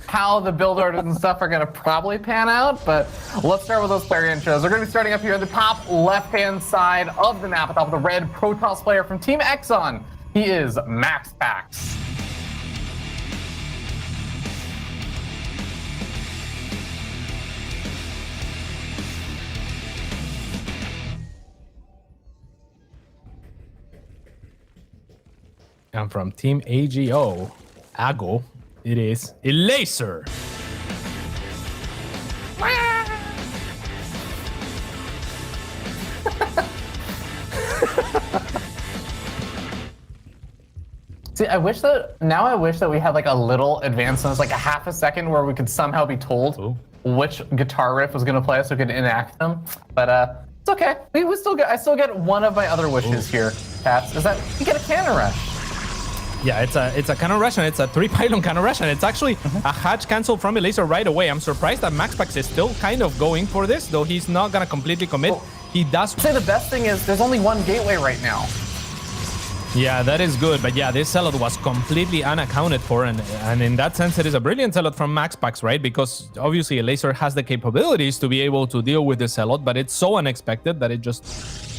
how the build orders and stuff are going to probably pan out, but let's start with those player intros. We're going to be starting up here in the top left-hand side of the map, atop the red Protoss player from Team Exxon. He is MaxPax. And from Team AGO, it is Elazer. See, I wish that we had like a little advancements, like a half a second where we could somehow be told which guitar riff was going to play so we could enact them. But it's okay. I still get one of my other wishes here, Cats, is that you get a cannon rush. Yeah, it's a cannon rush, and it's a 3-pylon cannon rush, and it's actually a hatch cancel from Elazer right away. I'm surprised that MaxPax is still kind of going for this, though he's not going to completely commit. He does say the best thing is there's only one gateway right now. Yeah, that is good. But yeah, this zealot was completely unaccounted for. And in that sense, it is a brilliant zealot from MaxPax, right? Because obviously Elazer has the capabilities to be able to deal with the zealot, but it's so unexpected that it just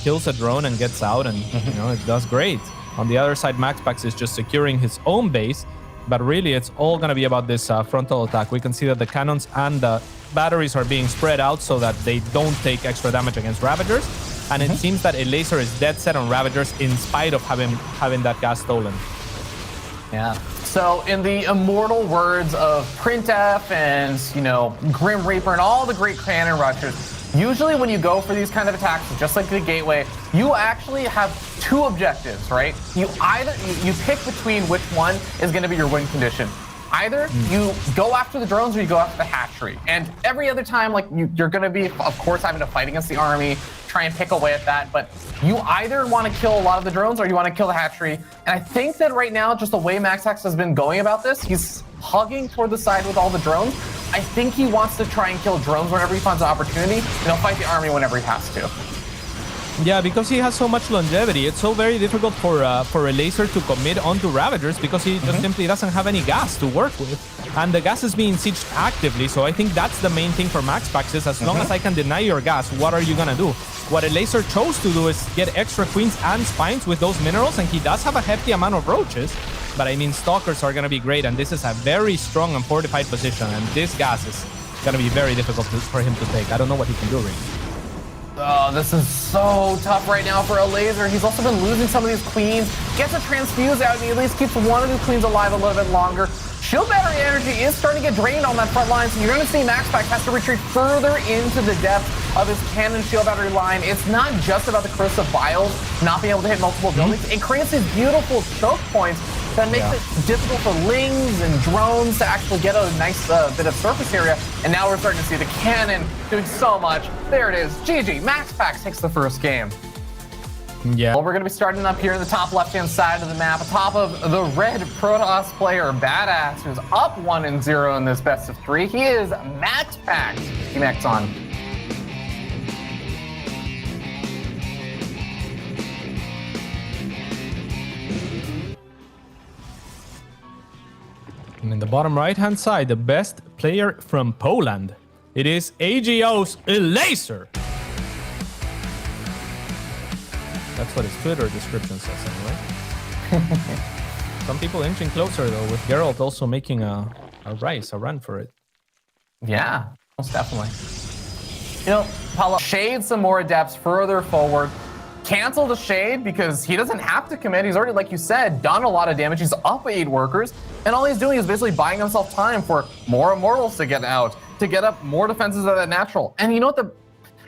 kills a drone and gets out, and you know, it does great. On the other side, MaxPax is just securing his own base, but really it's all going to be about this frontal attack. We can see that the cannons and the batteries are being spread out so that they don't take extra damage against Ravagers. And it seems that Elazer is dead set on Ravagers in spite of having that gas stolen. Yeah. So in the immortal words of Printf and, you know, Grim Reaper and all the great cannon rushers, usually when you go for these kind of attacks, just like the gateway, you actually have two objectives, right? You pick between which one is going to be your win condition. Either you go after the drones or you go after the hatchery. And every other time, like you're going to be, of course, having to fight against the army, try and pick away at that. But you either want to kill a lot of the drones or you want to kill the hatchery. And I think that right now, just the way MaxPax has been going about this, he's hugging toward the side with all the drones. I think he wants to try and kill drones whenever he finds an opportunity, and he'll fight the army whenever he has to. Yeah, because he has so much longevity, it's so very difficult for Elazer to commit onto Ravagers because he just simply doesn't have any gas to work with. And the gas is being sieged actively, so I think that's the main thing for MaxPax is as long as I can deny your gas, what are you gonna do? What Elazer chose to do is get extra queens and spines with those minerals, and he does have a hefty amount of roaches, but I mean, stalkers are gonna be great, and this is a very strong and fortified position, and this gas is gonna be very difficult for him to take. I don't know what he can do, really. Oh, this is so tough right now for Elazer. He's also been losing some of these queens. Gets a transfuse out, and he at least keeps one of the queens alive a little bit longer. Shield battery energy is starting to get drained on that front line, so you're going to see MaxPax has to retreat further into the depth of his cannon shield battery line. It's not just about the corrosive vials not being able to hit multiple buildings. It creates these beautiful choke points that makes it difficult for lings and drones to actually get a nice bit of surface area. And now we're starting to see the cannon doing so much. There it is. GG. MaxPax takes the first game. Yeah. Well, we're going to be starting up here in the top left-hand side of the map, atop of the red Protoss player, Badass, who's up 1-0 in this best of 3. He is MaxPax. Team Exxon. And in the bottom right-hand side, the best player from Poland. It is AGO's Elazer. That's what his Twitter description says, anyway. Some people inching closer, though, with Geralt also making a run for it. Yeah, most definitely. You know, Paulo, shade some more adepts further forward. Cancel the shade because he doesn't have to commit. He's already, like you said, done a lot of damage. He's up 8 workers, and all he's doing is basically buying himself time for more immortals to get out, to get up more defenses at that natural. And you know what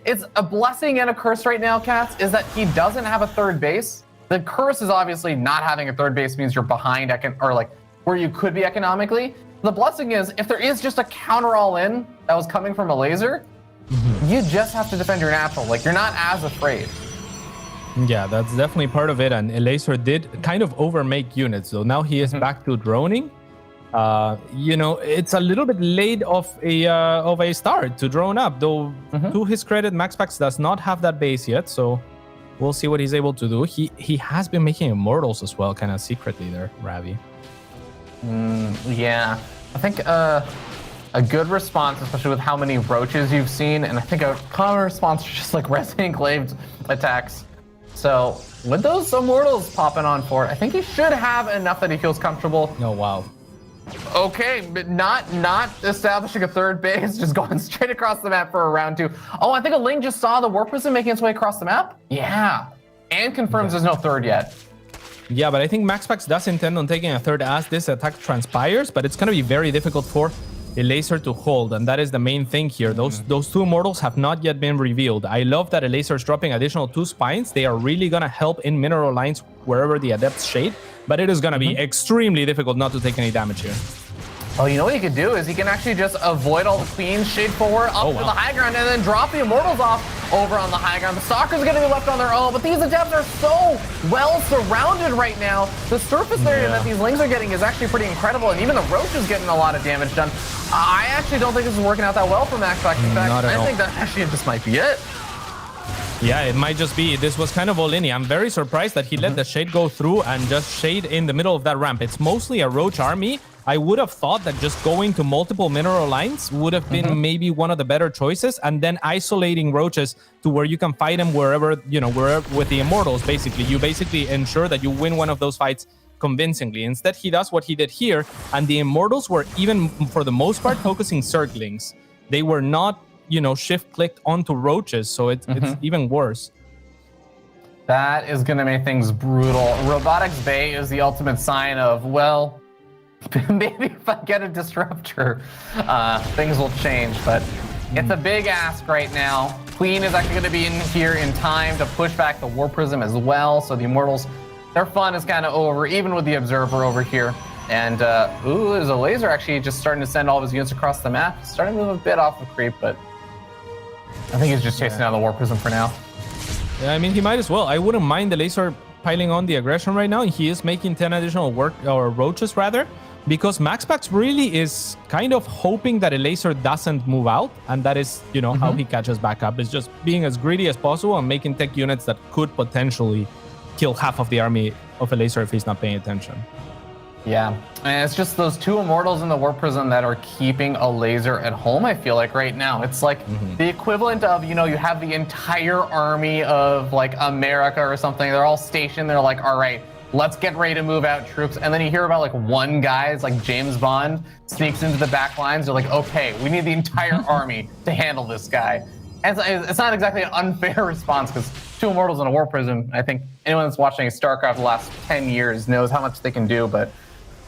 it's a blessing and a curse right now, Cats, is that he doesn't have a third base. The curse is obviously not having a third base means you're behind or like where you could be economically. The blessing is if there is just a counter all in that was coming from Elazer, you just have to defend your natural. Like you're not as afraid. Yeah, that's definitely part of it. And Elazer did kind of overmake units, so now he is back to droning. You know, it's a little bit late of a start to drone up, though. To his credit, MaxPax does not have that base yet, so we'll see what he's able to do. He has been making immortals as well, kind of secretly there, Ravi. Yeah. I think a good response, especially with how many roaches you've seen, and I think a common response is just like Resident Enclaved attacks. So with those Immortals popping on for it, I think he should have enough that he feels comfortable. Oh, wow. Okay, but not establishing a third base, just going straight across the map for a round 2. Oh, I think a Ling just saw the Warp Prism making its way across the map. Yeah, and confirms there's no third yet. Yeah, but I think MaxPax does intend on taking a third as this attack transpires, but it's going to be very difficult for Elazer to hold, and that is the main thing here. Those two Immortals have not yet been revealed. I love that Elazer is dropping additional 2 spines. They are really going to help in mineral lines wherever the Adepts shade, but it is going to be extremely difficult not to take any damage here. Oh, you know what he could do is he can actually just avoid all the queens, shade forward up to the high ground, and then drop the Immortals off over on the high ground. The Stalkers are going to be left on their own, but these Adepts are so well surrounded right now. The surface area that these Lings are getting is actually pretty incredible, and even the Roach is getting a lot of damage done. I actually don't think this is working out that well for MaxPax. In fact, I think that actually just might be it. Yeah, it might just be. This was kind of all in. I'm very surprised that he let the shade go through and just shade in the middle of that ramp. It's mostly a Roach army. I would have thought that just going to multiple mineral lines would have been maybe one of the better choices, and then isolating Roaches to where you can fight them wherever, wherever with the Immortals, basically. You basically ensure that you win one of those fights convincingly. Instead, he does what he did here, and the Immortals were, even for the most part, focusing Circlings. They were not, shift-clicked onto Roaches, so it's even worse. That is going to make things brutal. Robotics Bay is the ultimate sign of, well, maybe if I get a disruptor, things will change, but it's a big ask right now. Queen is actually going to be in here in time to push back the War Prism as well, so the Immortals, their fun is kind of over, even with the Observer over here. And, there's a Elazer actually just starting to send all of his units across the map. Starting to move a bit off the creep, but I think he's just chasing down the War Prism for now. Yeah, I mean, he might as well. I wouldn't mind the Elazer piling on the aggression right now. He is making 10 additional Roaches, rather, because MaxPax really is kind of hoping that Elazer doesn't move out, and that is, how he catches back up. Is just being as greedy as possible and making tech units that could potentially kill half of the army of Elazer if he's not paying attention. Yeah, and it's just those 2 Immortals in the Warp Prism that are keeping Elazer at home, I feel like, right now. It's like the equivalent of, you have the entire army of, like, America or something. They're all stationed. They're like, all right, let's get ready to move out troops. And then you hear about, like, one guy, it's like James Bond, sneaks into the back lines. They're like, okay, we need the entire army to handle this guy. And it's not exactly an unfair response, because 2 Immortals in a War Prism, I think anyone that's watching StarCraft the last 10 years knows how much they can do, but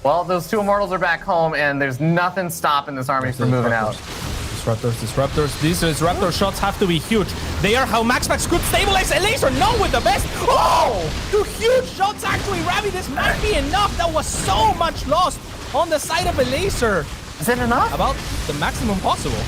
well, those 2 Immortals are back home, and there's nothing stopping this army from moving out. Disruptors. These Disruptor shots have to be huge. They are how MaxPax could stabilize Elazer. No, with the best. Oh! 2 huge shots, actually. Ravi, this might be enough. That was so much lost on the side of Elazer. Is it enough? About the maximum possible.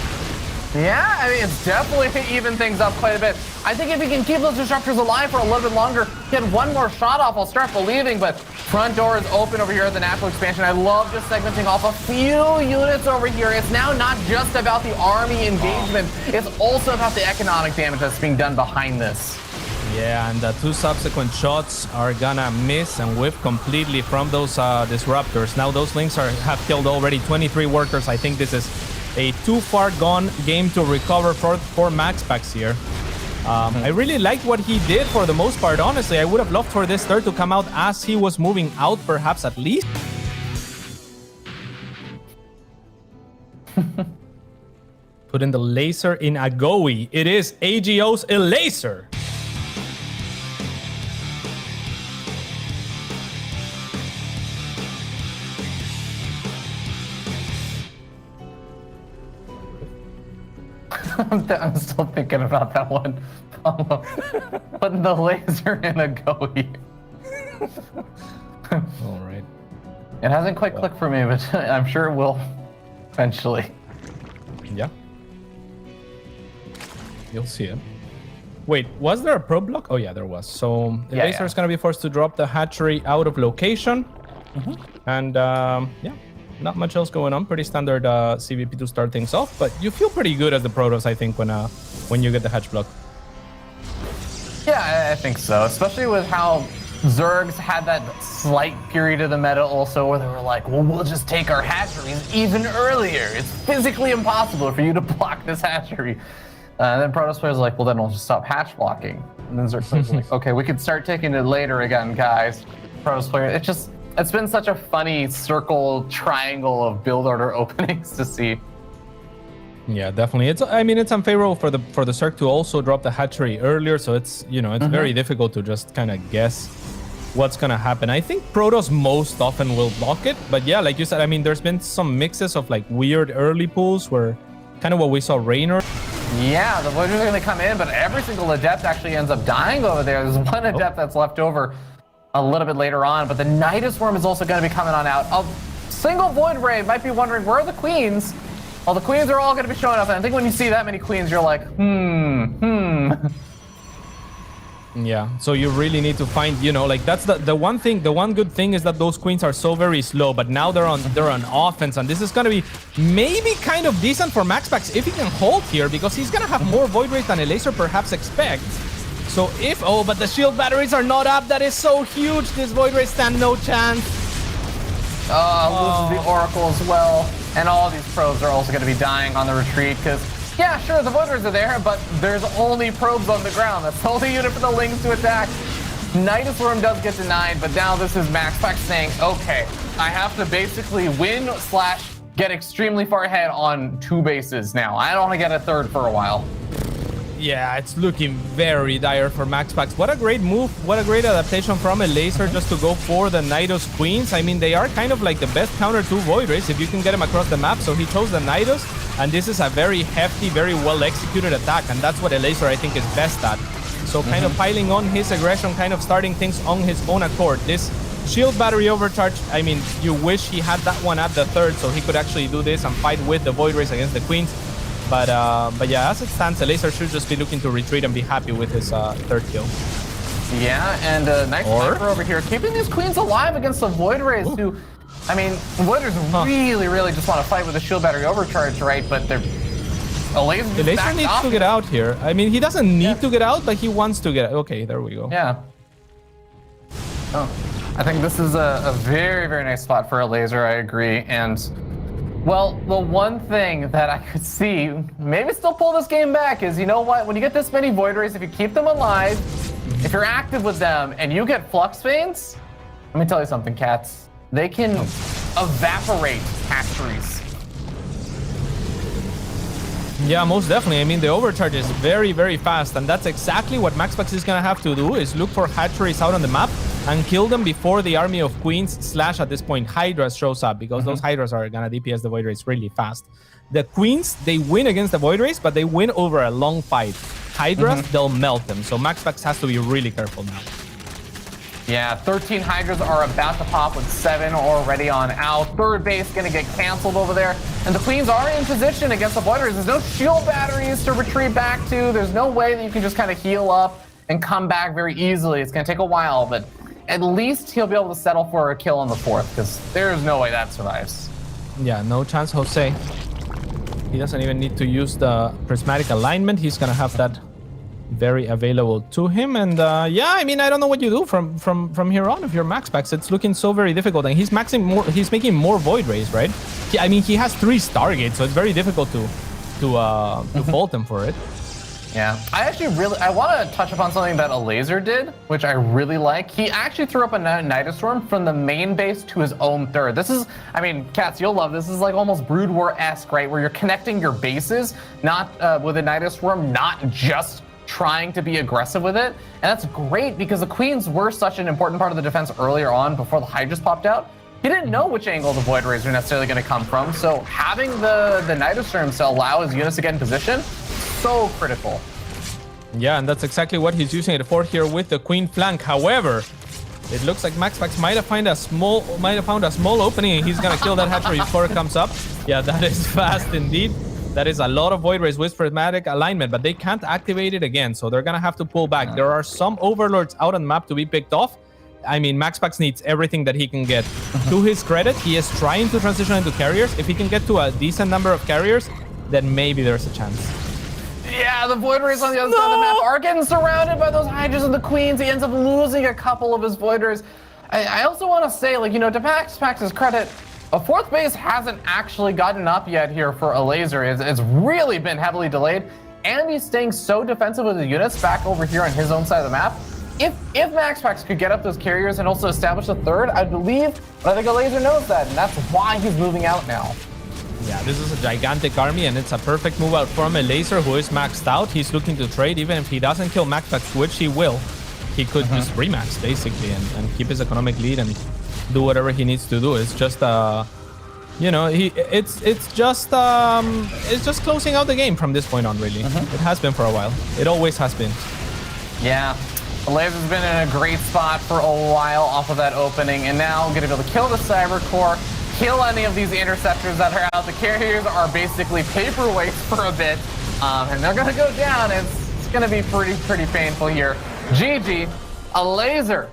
Yeah, I mean, it's definitely even things up quite a bit. I think if he can keep those Disruptors alive for a little bit longer, get one more shot off, I'll start believing, but front door is open over here at the natural expansion. I love just segmenting off a few units over here. It's now not just about the army engagement, it's also about the economic damage that's being done behind this. Yeah, and the 2 subsequent shots are gonna miss and whiff completely from those Disruptors. Now those Lings have killed already 23 workers. I think this is a too far gone game to recover for MaxPax here. I really liked what he did for the most part, honestly. I would have loved for this third to come out as he was moving out, perhaps, at least. Put in the Laser in Agoe. It is AGO's Elazer. I'm still thinking about that one. Putting the Laser in Agoe. All right. It hasn't quite clicked for me, but I'm sure it will eventually. Yeah. You'll see it. Wait, was there a pro block? Oh, yeah, there was. So the Laser is going to be forced to drop the hatchery out of location. And yeah, not much else going on. Pretty standard CVP to start things off, but you feel pretty good as the Protoss, I think, when you get the hatch block. Yeah, I think so, especially with how Zergs had that slight period of the meta also where they were like, well, we'll just take our hatcheries even earlier. It's physically impossible for you to block this hatchery. And then Protoss players are like, well, then we'll just stop hatch blocking. And then Zerg players are like, okay, we could start taking it later again, guys. Protoss players, it's been such a funny circle triangle of build order openings to see. Yeah, definitely. It's unfavorable for the Zerg to also drop the hatchery earlier, so it's very difficult to just kind of guess what's gonna happen. I think Protoss most often will block it, but yeah, like you said, I mean, there's been some mixes of like weird early pulls where kind of what we saw Raynor. Yeah, the Voiders are gonna come in, but every single Adept actually ends up dying over there. There's one Adept that's left over a little bit later on, but the Nidus Worm is also gonna be coming on out. A single Void Ray might be wondering, where are the Queens? Well, the Queens are all going to be showing up, and I think when you see that many Queens, you're like, Yeah, so you really need to find, like that's the one thing. The one good thing is that those Queens are so very slow, but now they're on offense, and this is going to be maybe kind of decent for MaxPax if he can hold here, because he's going to have more Void Rays than Elazer perhaps expects. So but the shield batteries are not up. That is so huge. This Void Ray stand no chance. Loses the Oracle as well. And all of these probes are also going to be dying on the retreat because, yeah, sure, the Voiders are there, but there's only probes on the ground. That's the only unit for the Lings to attack. Nidus Worm does get denied, but now this is MaxPax saying, okay, I have to basically win/get extremely far ahead on 2 bases now. I don't want to get a 3rd for a while. Yeah, it's looking very dire for MaxPax. What a great move. What a great adaptation from Elazer just to go for the Nidus Queens. I mean, they are kind of like the best counter to Void Rays if you can get them across the map. So he chose the Nidus, and this is a very hefty, very well-executed attack, and that's what Elazer, I think, is best at. So kind of piling on his aggression, kind of starting things on his own accord. This shield battery overcharge, I mean, you wish he had that one at the 3rd so he could actually do this and fight with the Void Rays against the Queens. But yeah, as it stands, Elazer should just be looking to retreat and be happy with his 3rd kill. Yeah, and nice sniper over here, keeping these Queens alive against the Void Rays, who, I mean, Voiders really just want to fight with the shield battery overcharge, right? But they're Elazer needs to get out here. I mean, he doesn't need to get out, but he wants to get out. Okay, there we go. Yeah. Oh, I think this is a very nice spot for Elazer, I agree. And well, the one thing that I could see maybe still pull this game back is, you know what? When you get this many Void Rays, if you keep them alive, if you're active with them, and you get Flux Veins, let me tell you something, cats. They can evaporate hatcheries. Yeah, most definitely. I mean, the overcharge is very fast, and that's exactly what MaxPax is gonna have to do, is look for hatcheries out on the map and kill them before the army of Queens / at this point Hydras shows up, because those Hydras are gonna DPS the Void Rays really fast. The Queens, they win against the Void Rays, but they win over a long fight. Hydras, they'll melt them, so MaxPax has to be really careful now. Yeah, 13 Hydras are about to pop with 7 already on out. 3rd base gonna get canceled over there. And the Queens are in position against the Void Rays. There's no shield batteries to retreat back to. There's no way that you can just kind of heal up and come back very easily. It's gonna take a while, but at least he'll be able to settle for a kill on the 4th, because there's no way that survives. Yeah, no chance, Jose. He doesn't even need to use the prismatic alignment. He's gonna have that very available to him. And yeah, I mean, I don't know what you do from here on if you're MaxPax. It's looking so very difficult, and he's making more Void Rays, right? I mean, he has 3 Stargates, so it's very difficult to fault him for it. Yeah, I want to touch upon something that Elazer did, which I really like. He actually threw up a Nidus Storm from the main base to his own 3rd. This is, I mean, cats, you'll love this. This is like almost Brood War-esque, right? Where you're connecting your bases, not with a Nidus Storm, not just trying to be aggressive with it. And that's great, because the Queens were such an important part of the defense earlier on before the Hydras popped out. He didn't know which angle the Void Rays were necessarily going to come from, so having the Nidus Storms to allow his units to get in position, so critical. Yeah, and that's exactly what he's using it for here with the Queen flank. However, it looks like MaxPax might have found a small opening, and he's gonna kill that hatchery before it comes up. Yeah, that is fast indeed. That is a lot of Void Rays with prismatic alignment, but they can't activate it again, so they're gonna have to pull back. There are some Overlords out on the map to be picked off. I mean, MaxPax needs everything that he can get. To his credit, he is trying to transition into carriers. If he can get to a decent number of carriers, then maybe there's a chance. Yeah, the Void Rays on the other side of the map are getting surrounded by those Hydras and the Queens. He ends up losing a couple of his Void Rays. I also want to say, like, you know, to MaxPax's credit, a fourth base hasn't actually gotten up yet here for Elazer. It's really been heavily delayed, and he's staying so defensive with the units back over here on his own side of the map. If MaxPax could get up those carriers and also establish a third, I believe, but I think Elazer knows that, and that's why he's moving out now. Yeah, this is a gigantic army, and it's a perfect move out from Elazer, who is maxed out. He's looking to trade. Even if he doesn't kill MaxPax, which he will, he could just remax, basically, and keep his economic lead and do whatever he needs to do. It's just, you know, it's just closing out the game from this point on, really. It has been for a while. It always has been. Yeah. Elazer's been in a great spot for a while off of that opening, and now going to be able to kill the Cyber Core, kill any of these interceptors that are out. The carriers are basically paperweights for a bit, and they're going to go down. It's going to be pretty painful here. GG, Elazer